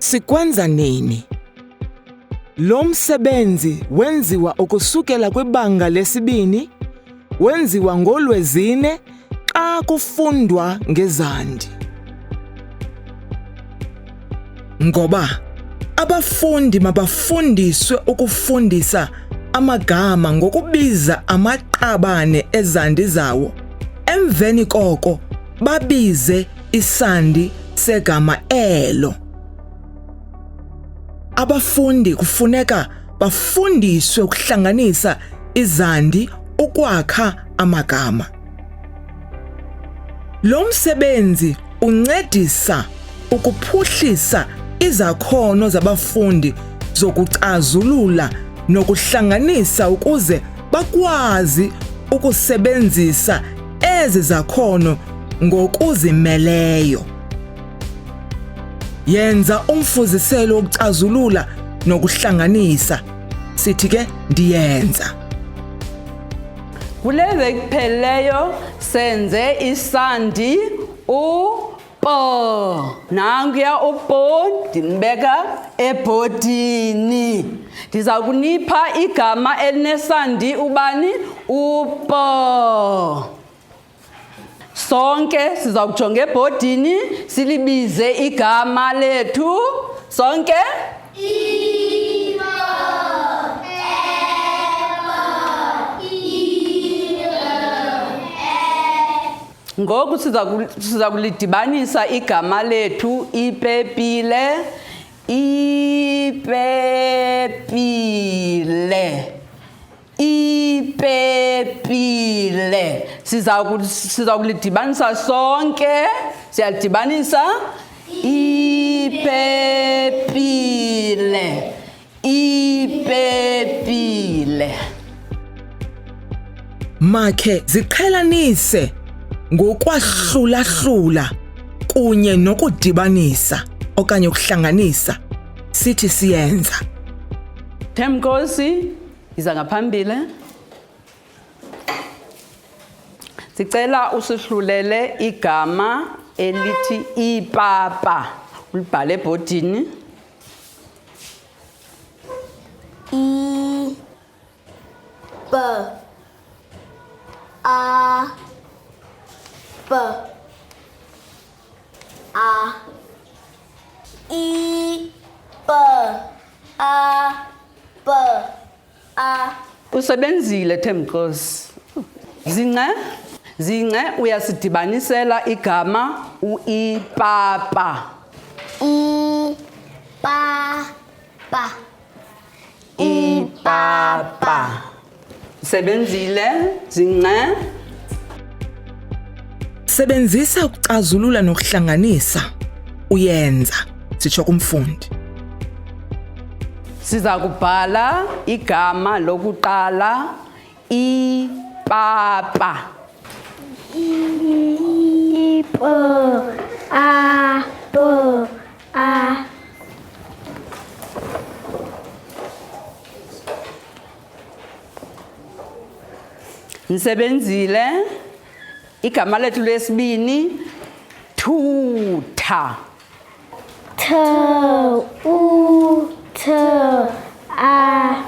sikwenza nini? Lo msebenzi wenziwa ukusukela kwibanga lesibini, wenziwa ngoLwezine xa kufundwa ngezandi. Ngoba abafundi mabafundiswe ukufundisa amagama ngokubiza amaqabane ezandi zawo, emveni koko babize isandi segama elo. Abafundi kufuneka bafundiswe ukuhlanganisa izandi ukwakha amagama. Lo msebenzi uncedisa ukuphuhlisa izakhono zabafundi zokucazulula nokuhlanganisa ukuze bakwazi ukusebenzisa ezi zakhono ngokuzimeleyo. Yenza umfuziselo wokucazulula nokuhlanganisa. Sithi ke ndiyenza. Kule veki iphelileyo senze isandi u-P. Nankuya u-P ndinibeka ebhodini. Ndiza kunipha igama elinesandi ubani? U-P. Sonke siza kujonga ebhodini silibize igama lethu. Sonke? Ngoku siza kulidibanisa igama lethu ipepile. Ipepile. Ipepile. Siza kulidibanisa sonke. Siyalidibanisa. Ipepile. Ipepile. Makhe ziqhelanise ngokwahlula-hlula kunye nokudibanisa okanye ukuhlanganisa. Sithi siyenza. Themkosi, iza ngaphambili. Sicela usihlulele igama elithi ipapa. Ulibhale ebhodini. Usebenzile Themkosi. Zince uyasidibanisela igama uipapa. Ipapa. Sebenzile Zince. Sebenzisa ukucazulula nokuhlanganisa. Uyenza. Sitsho kumfundi. Siza kubhala igama lokuqala ipapa. Nisebenzile igama lethu lesibini thutha. T, U, T, A.